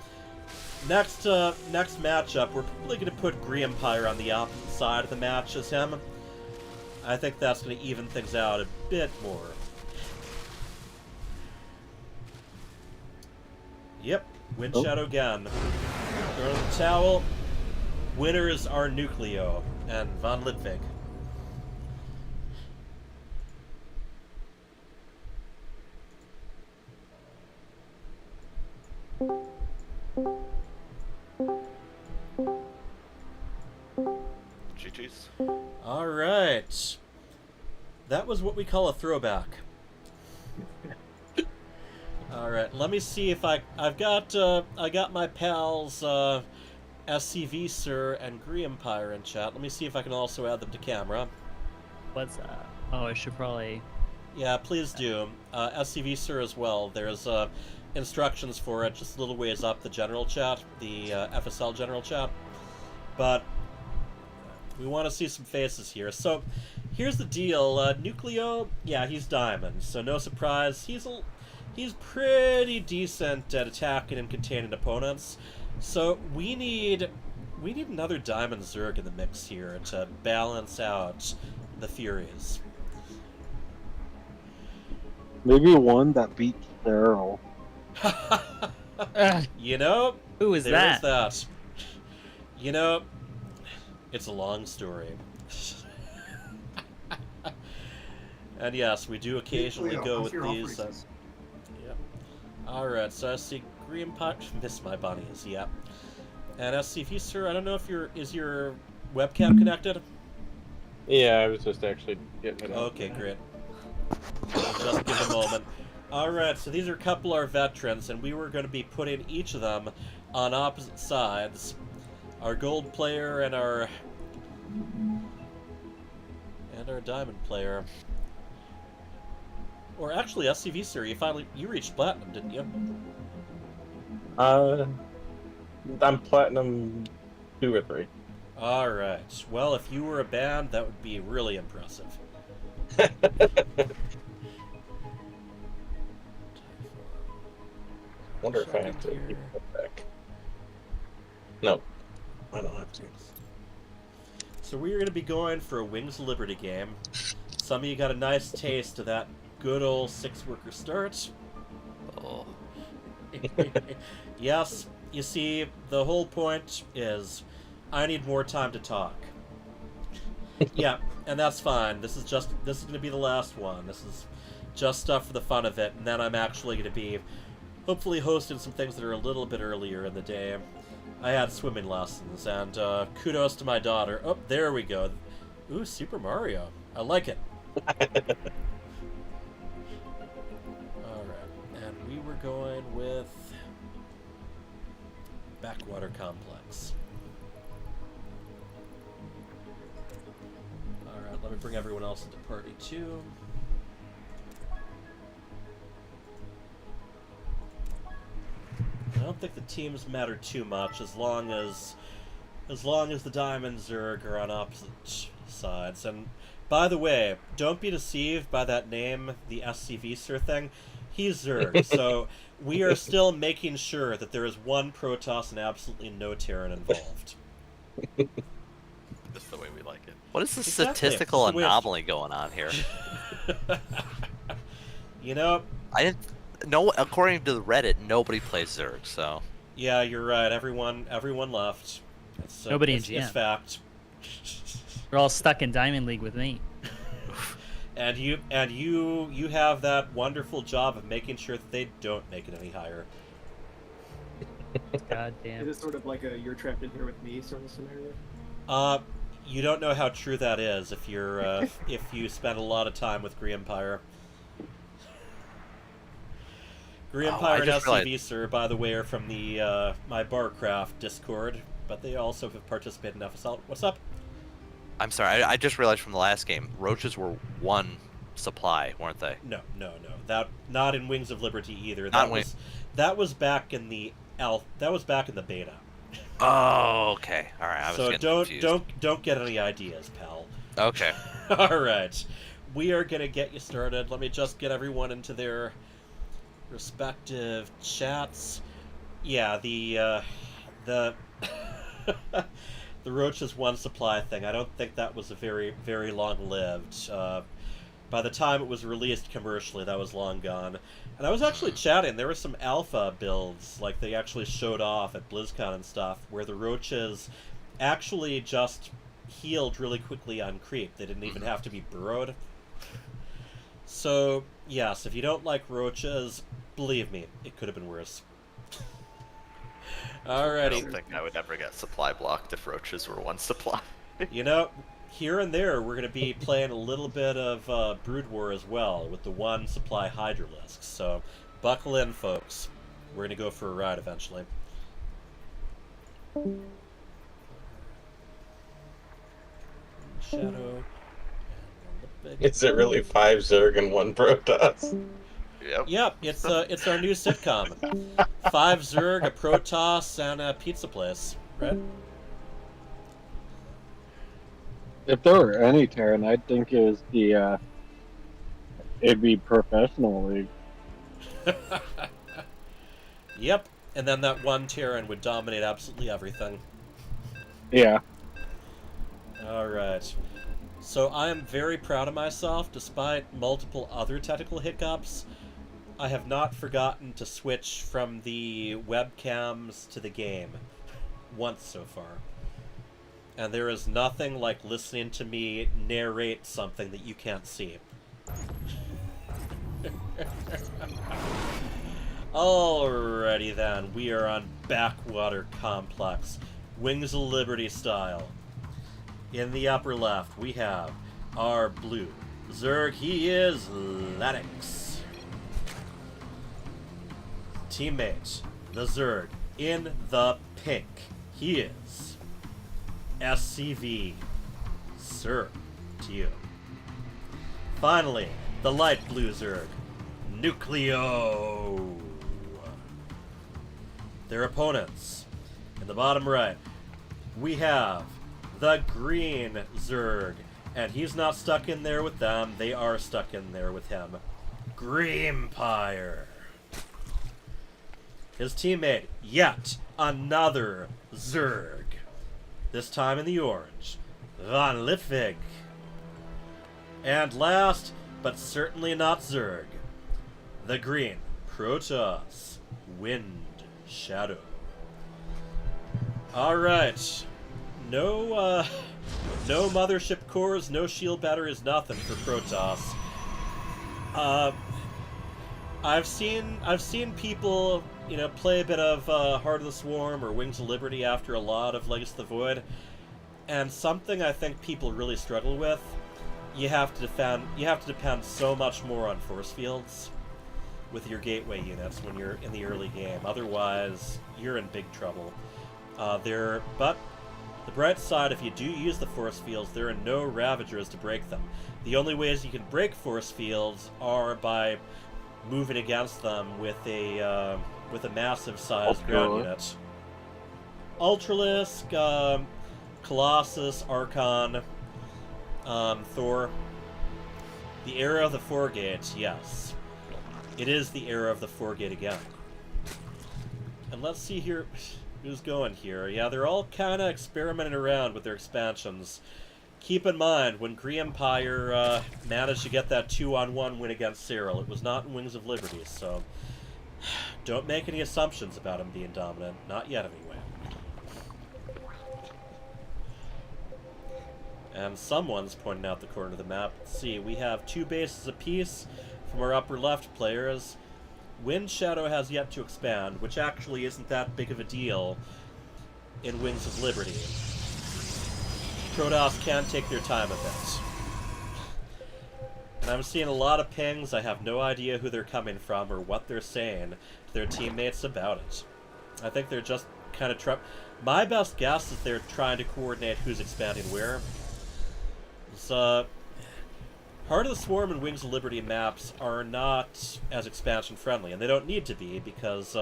next matchup, we're probably going to put Gree Empire on the opposite side of the match as him. I think that's going to even things out a bit more. Yep, Wind Shadow again. Throw in the towel. Winners are Nucleo and Von Litvig. please. All right. That was what we call a throwback. All right, let me see if I got my pals SCV Sir and Empire in chat. Let me see if I can also add them to camera. What's that? Oh, I should probably. Yeah, please do. SCV Sir as well. There's instructions for it just a little ways up the general chat, the FSL general chat. But we want to see some faces here. So here's the deal. Nucleo, yeah, he's diamond, so no surprise. He's pretty decent at attacking and containing opponents. So we need another diamond Zerg in the mix here to balance out the Furies. Maybe one that beats Daryl. You know, who is that? that? You know, it's a long story. And yes, we do occasionally go with these. Yep. Alright, so I see Green Pot. Miss my bunnies, yep. And SCV Sir, I don't know if is your webcam connected? Yeah, I was just actually getting it out. Okay, great. Just give a moment. Alright, so these are a couple of our veterans, and we were going to be putting each of them on opposite sides. Our gold player and our diamond player. Or actually, SCV Sir, you reached platinum, didn't you? I'm platinum 2 or 3. Alright. Well, if you were a band, that would be really impressive. Wonder if I have to keep it back. No, I don't have to. So we're going to be going for a Wings of Liberty game. Some of you got a nice taste of that good old 6-worker start. Oh. Yes, you see, the whole point is I need more time to talk. Yeah, and that's fine. This is going to be the last one. This is just stuff for the fun of it, and then I'm actually going to be hopefully hosting some things that are a little bit earlier in the day. I had swimming lessons, and kudos to my daughter. Oh, there we go. Ooh, Super Mario. I like it. Alright, and we were going with Backwater Complex. Alright, let me bring everyone else into party 2. I don't think the teams matter too much as long as the Diamond Zerg are on opposite sides. And by the way, don't be deceived by that name, the SCV Sir thing. He's Zerg, so we are still making sure that there is one Protoss and absolutely no Terran involved. That's the way we like it. What is the statistical anomaly going on here? You know, I didn't. No, according to the Reddit, nobody plays Zerg. So. Yeah, you're right. Everyone left. Nobody in GM. It's fact. They're all stuck in Diamond League with me. And you have that wonderful job of making sure that they don't make it any higher. God damn. It is sort of like a "you're trapped in here with me" sort of scenario. You don't know how true that is if you're if you spend a lot of time with Empire. Empire and SCV Sir, by the way, are from the my Barcraft Discord, but they also have participated in FSL. What's up? I'm sorry, I just realized from the last game, roaches were 1 supply, weren't they? No. That not in Wings of Liberty either. That was back in the beta. Oh, okay. All right. I was so getting confused. don't get any ideas, pal. Okay. All right, we are gonna get you started. Let me just get everyone into their respective chats. Yeah, the the Roach's 1 supply thing. I don't think that was a very, very long-lived. By the time it was released commercially, that was long gone. And I was actually chatting. There were some alpha builds, like they actually showed off at BlizzCon and stuff, where the Roaches actually just healed really quickly on creep. They didn't even have to be burrowed. So, yes, if you don't like Roaches, believe me, it could have been worse. Alrighty. I don't think I would ever get supply blocked if roaches were 1 supply. You know, here and there, we're going to be playing a little bit of Brood War as well with the one supply Hydralisk. So buckle in, folks. We're going to go for a ride eventually. Shadow. Is it really 5 Zerg and 1 Protoss? Yep, it's our new sitcom. 5 Zerg, a Protoss, and a pizza place, right? If there were any Terran, I'd think it was the it'd be professional league. Yep, and then that one Terran would dominate absolutely everything. Yeah. Alright. So I am very proud of myself, despite multiple other technical hiccups. I have not forgotten to switch from the webcams to the game once so far. And there is nothing like listening to me narrate something that you can't see. Alrighty then, we are on Backwater Complex, Wings of Liberty style. In the upper left, we have our blue Zerg. He is Lennox. Teammate, the Zerg. In the pink, he is SCV. Sir, to you. Finally, the light blue Zerg. Nucleo. Their opponents. In the bottom right, we have the green Zerg. And he's not stuck in there with them, they are stuck in there with him. Greenpire. His teammate, yet another Zerg. This time in the orange, Van Lifvig. And last, but certainly not Zerg, the green Protoss Wind Shadow. Alright. No mothership cores, no shield batteries, nothing for Protoss. I've seen people, play a bit of Heart of the Swarm or Wings of Liberty after a lot of Legacy of the Void, and something I think people really struggle with. You have to depend so much more on force fields with your gateway units when you're in the early game. Otherwise, you're in big trouble. But the bright side, if you do use the force fields, there are no Ravagers to break them. The only ways you can break force fields are by moving against them with a massive-sized ground unit. Ultralisk, Colossus, Archon, Thor. The era of the 4-gate, yes. It is the era of the 4-gate again. And let's see here who's going here. Yeah, they're all kind of experimenting around with their expansions. Keep in mind, when Greenpire managed to get that 2-on-1 win against Cyril, it was not in Wings of Liberty, so don't make any assumptions about him being dominant. Not yet, anyway. And someone's pointing out the corner of the map. Let's see, we have 2 bases apiece from our upper left players. Wind Shadow has yet to expand, which actually isn't that big of a deal in Wings of Liberty. Protoss can take their time a bit. And I'm seeing a lot of pings. I have no idea who they're coming from or what they're saying to their teammates about it. I think they're just kind of my best guess is they're trying to coordinate who's expanding where. It's, Heart of the Swarm and Wings of Liberty maps are not as expansion friendly, and they don't need to be, because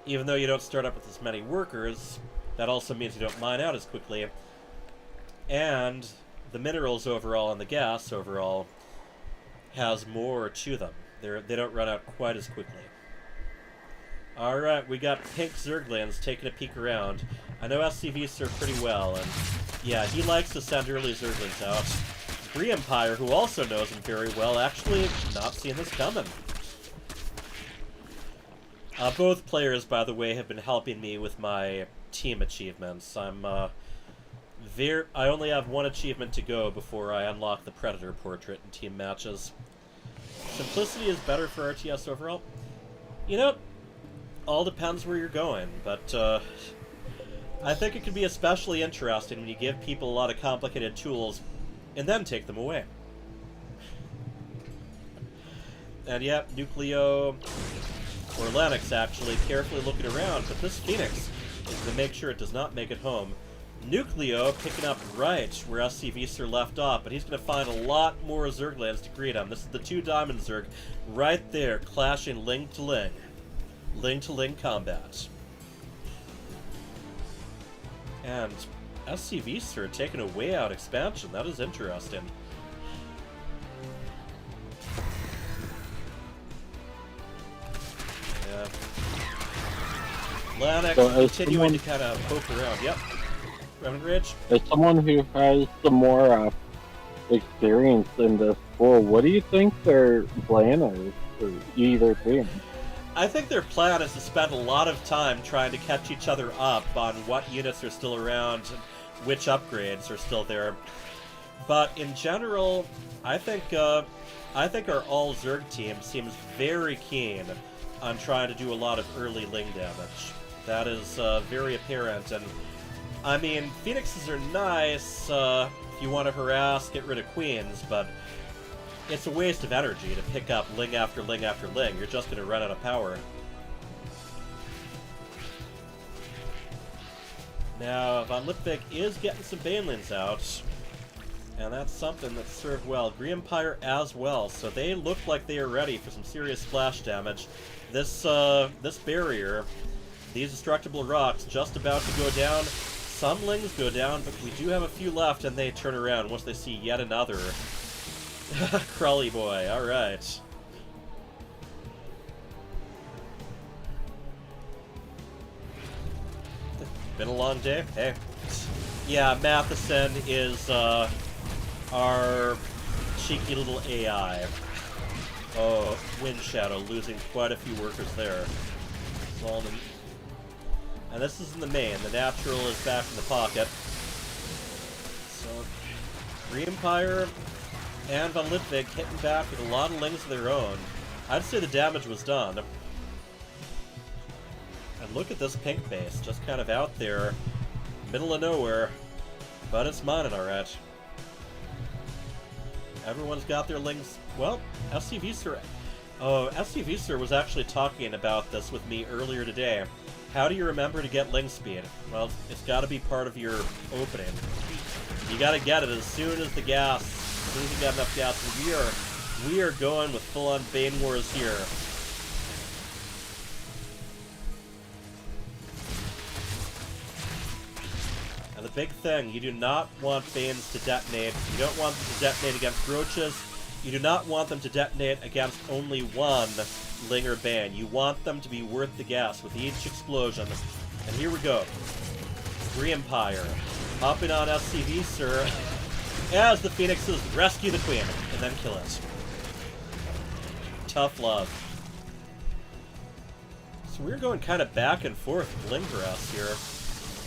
even though you don't start up with as many workers, that also means you don't mine out as quickly. And the minerals overall and the gas overall has more to them. They don't run out quite as quickly. Alright, we got Pink Zerglings taking a peek around. I know SCV serve pretty well, and yeah, he likes to send early Zerglings out. Empire, who also knows him very well, actually not seeing this coming. Both players, by the way, have been helping me with my team achievements. I only have one achievement to go before I unlock the Predator portrait in team matches. Simplicity is better for RTS overall. All depends where you're going, but I think it could be especially interesting when you give people a lot of complicated tools and then take them away. And yeah, Nucleo, or Lennox actually, carefully looking around, but this Phoenix is going to make sure it does not make it home. Nucleo picking up right where SC Visser left off, but he's going to find a lot more Zerglands to greet him. This is the 2 Diamond Zerg right there, clashing ling to ling. Ling to ling combat. And SC Visser taking a way out expansion. That is interesting. Yeah. Lanix continuing to kind of poke around. Yep. Reverend Ridge? As someone who has some more experience in this pool, what do you think their plan is for either team? I think their plan is to spend a lot of time trying to catch each other up on what units are still around and which upgrades are still there. But in general, I think our all Zerg team seems very keen on trying to do a lot of early Ling damage. That is very apparent, and I mean, Phoenixes are nice if you want to harass, get rid of Queens, but it's a waste of energy to pick up Ling after Ling after Ling. You're just going to run out of power. Now, Von Lipvik is getting some Banelings out, and that's something that's served well. Empire as well, so they look like they are ready for some serious splash damage. This barrier, these destructible rocks, just about to go down. Some Lings go down, but we do have a few left, and they turn around once they see yet another Crowley boy. Alright. Been a long day. Hey. Yeah, Matheson is our cheeky little AI. Oh, Wind Shadow losing quite a few workers there. And this is in the main. The natural is back in the pocket. So, Empire and Von Lipvik hitting back with a lot of Lings of their own. I'd say the damage was done. And look at this pink base, just kind of out there, middle of nowhere. But it's mining alright. Everyone's got their Lings. Well, SC Visser. Oh, SC Visser was actually talking about this with me earlier today. How do you remember to get Ling speed? Well, it's got to be part of your opening. You got to get it as soon as the gas, as soon as you got enough gas. And we are going with full-on Bane Wars here. And the big thing, you do not want Banes to detonate. You don't want them to detonate against Roaches. You do not want them to detonate against only one Ling or Bane. You want them to be worth the gas with each explosion. And here we go. Empire hopping on SC Visser as the Phoenixes rescue the Queen and then kill it. Tough love. So we're going kind of back and forth with Ling harass here.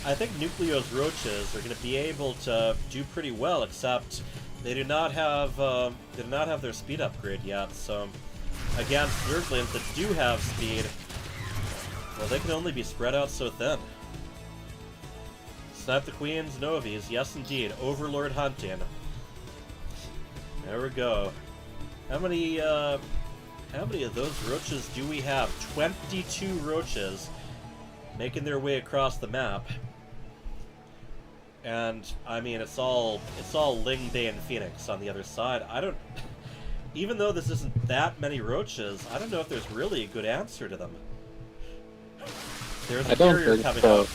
I think Nucleo's Roaches are going to be able to do pretty well, except they do not have their speed upgrade yet. So against Zerglings that do have speed, well, they can only be spread out so thin. Snipe the Queens, Novies, yes indeed. Overlord hunting. There we go. How many of those Roaches do we have? 22 Roaches making their way across the map. And I mean, it's all Ling, Bane, Phoenix on the other side. I don't. Even though this isn't that many Roaches, I don't know if there's really a good answer to them. There's a carrier coming up.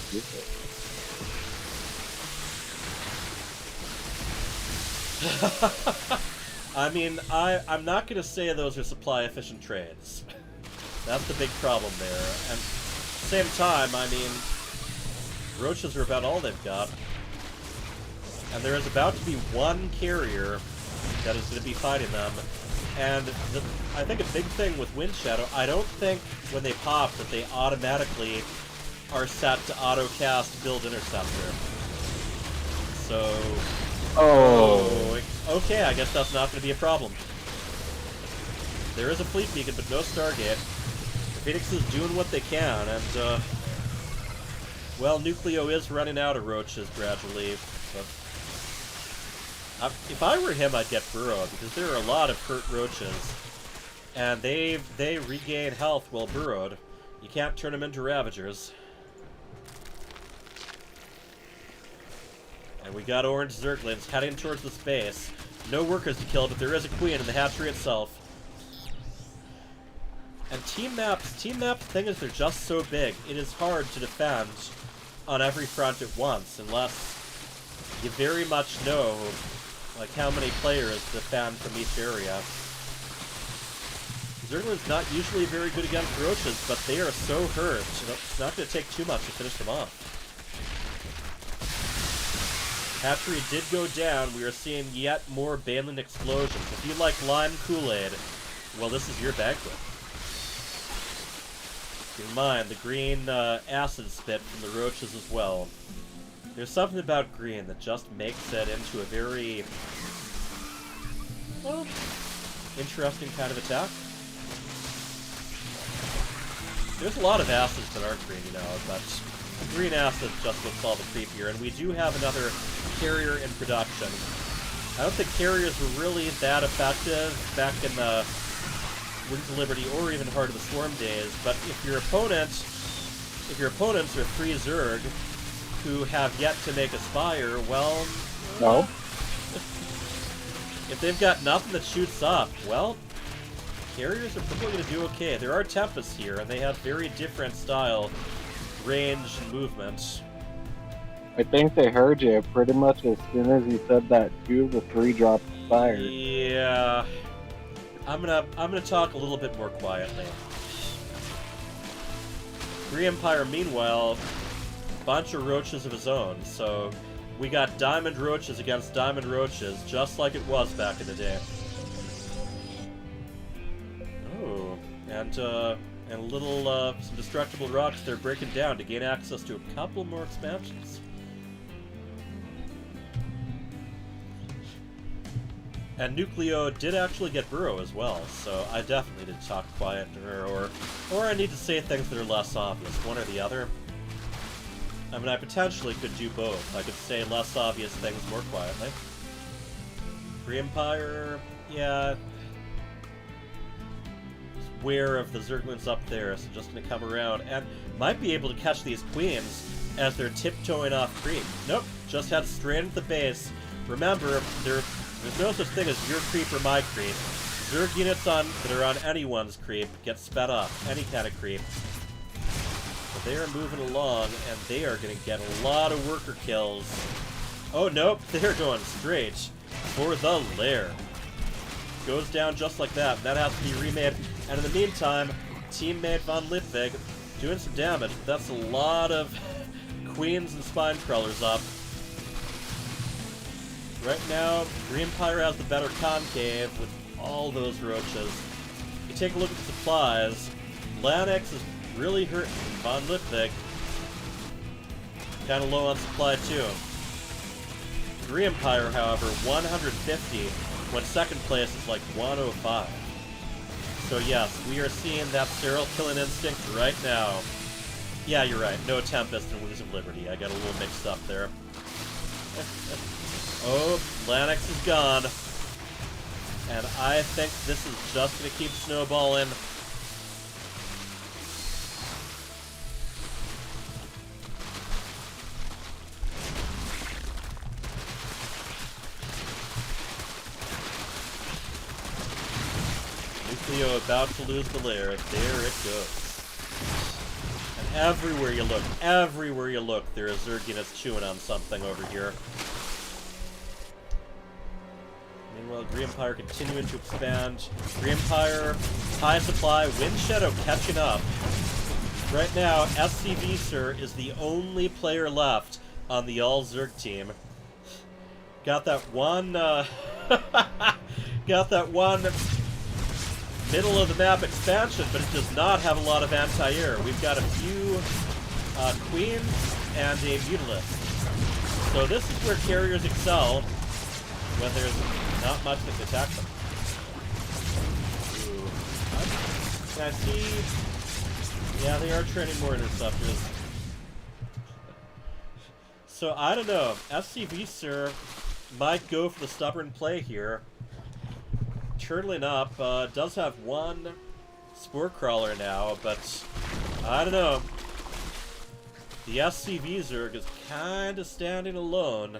I mean, I'm not going to say those are supply-efficient trades. That's the big problem there. And at the same time, I mean, Roaches are about all they've got. And there is about to be one carrier that is going to be fighting them. And I think a big thing with Wind Shadow, I don't think when they pop that they automatically are set to auto-cast Build Interceptor. So... Oh, okay, I guess that's not going to be a problem. There is a Fleet Beacon, but no Stargate. The Phoenix is doing what they can, and Well, Nucleo is running out of roaches gradually, but if I were him, I'd get Burrow, because there are a lot of hurt roaches, and they regain health while burrowed. You can't turn them into Ravagers. And we got orange Zerglings heading towards the space. No workers to kill, but there is a queen in the hatchery itself. And team maps, the thing is, they're just so big, it is hard to defend on every front at once, unless you very much know, like, how many players defend from each area. Zergling's not usually very good against roaches, but they are so hurt, it's not going to take too much to finish them off. Hatchery did go down. We are seeing yet more Banelin explosions. If you like lime Kool-Aid, well, this is your banquet. Keep in mind, the green acid spit from the roaches as well. There's something about green that just makes it into a very, well, interesting kind of attack. There's a lot of acids that aren't green, you know, but green acid just looks all the creepier, and we do have another carrier in production. I don't think carriers were really that effective back in the Wings of Liberty or even Heart of the Swarm days, but if your opponents are 3 Zerg who have yet to make a Spire, well, No. if they've got nothing that shoots up, well, carriers are probably going to do okay. There are Tempests here, and they have very different style, range, and movement. I think they heard you pretty much as soon as you said that 2 of the 3 dropped fire. Yeah. I'm gonna talk a little bit more quietly. Free Empire, meanwhile, bunch of roaches of his own, so we got diamond roaches against diamond roaches, just like it was back in the day. Oh, and little some destructible rocks they're breaking down to gain access to a couple more expansions. And Nucleo did actually get Burrow as well, so I definitely did talk quiet to her, or I need to say things that are less obvious, one or the other. I mean, I potentially could do both. I could say less obvious things more quietly. Free Empire, yeah. Just aware of the Zerglings up there, so just gonna come around, and might be able to catch these queens as they're tiptoeing off creep. Nope, just head straight into the base. Remember, there's no such thing as your creep or my creep. Zerg units that are on anyone's creep get sped up, any kind of creep. But they are moving along, and they are going to get a lot of worker kills. Oh, nope, they're going straight for the lair. Goes down just like that, and that has to be remade. And in the meantime, teammate Von Litvig doing some damage, but that's a lot of queens and spine crawlers up. Right now, Free Empire has the better concave with all those roaches. You take a look at the supplies, Lanix is really hurting Von Litvig. Kind of low on supply too. Free Empire, however, 150, when second place is like 105. So yes, we are seeing that serial killing instinct right now. Yeah, you're right, no Tempest and Wings of Liberty. I got a little mixed up there. Oh, Lanix is gone. And I think this is just going to keep snowballing. Nucleo about to lose the lair. There it goes. And everywhere you look, there are Zerg units chewing on something over here. Meanwhile, Free Empire continuing to expand. Free Empire, high supply, Wind Shadow catching up. Right now, SCV Sir is the only player left on the all Zerg team. Got that one, middle of the map expansion, but it does not have a lot of anti-air. We've got a few queens and a Mutilist. So this is where carriers excel when there's not much that can attack them. Ooh. Can I see? Yeah, they are training more interceptors. So I don't know. SCV Sir might go for the stubborn play here. Turtling up does have one Spore Crawler now, but I don't know. The SCV Zerg is kind of standing alone.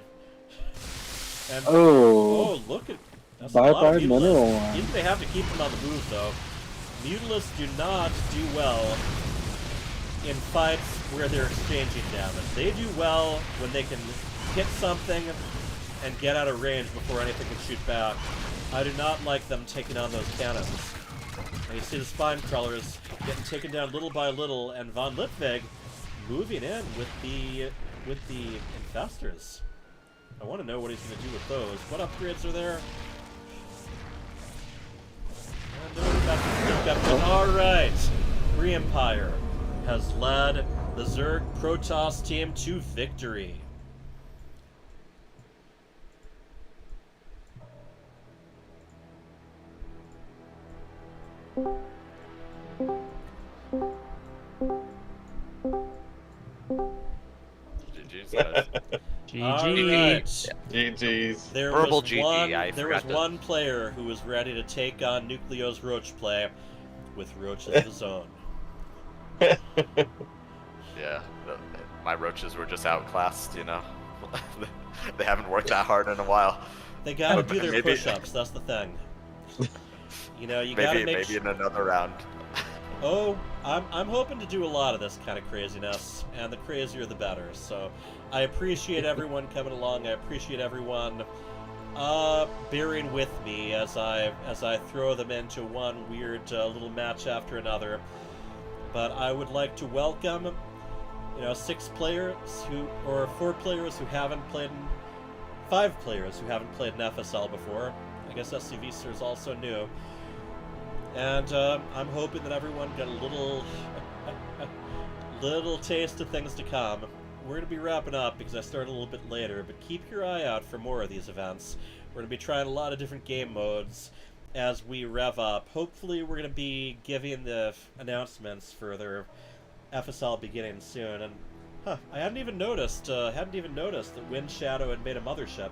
And oh, look at that's a lot of Mutalisks. Even they have to keep them on the move though. Mutalisks do not do well in fights where they're exchanging damage. They do well when they can hit something and get out of range before anything can shoot back. I do not like them taking on those cannons. And you see the Spine Crawlers getting taken down little by little, and Von Litvig moving in with the Infestors. I want to know what he's going to do with those. What upgrades are there? Alright! Free Empire has led the Zerg Protoss team to victory. GG's, guys. GG. GG's. There Verbal was GG, one, I there was forgot to- one player who was ready to take on Nucleo's Roach play with roaches of his own. Yeah, my roaches were just outclassed, you know. They haven't worked that hard in a while. They gotta do their Maybe- push-ups, that's the thing. You know, you gotta make maybe in another round. Oh, I'm hoping to do a lot of this kind of craziness, and the crazier the better. So, I appreciate everyone coming along. I appreciate everyone bearing with me as I throw them into one weird little match after another. But I would like to welcome, you know, 4 players who haven't played, 5 players who haven't played in FSL before. I guess SCV Sir is also new. And I'm hoping that everyone got a little taste of things to come. We're going to be wrapping up because I started a little bit later, but keep your eye out for more of these events. We're going to be trying a lot of different game modes as we rev up. Hopefully we're going to be giving the announcements for their FSL beginning soon. And I hadn't even noticed that Wind Shadow had made a mothership.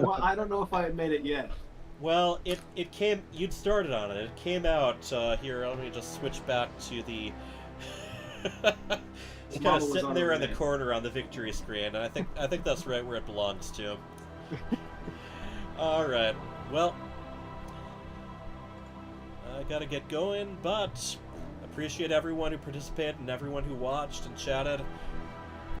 Well, I don't know if I had made it yet. Well, it came. You'd started on it. It came out here. Let me just switch back to the. It's kind of sitting there in the corner on the victory screen, and I think that's right where it belongs to. All right. Well, I gotta get going, but appreciate everyone who participated and everyone who watched and chatted.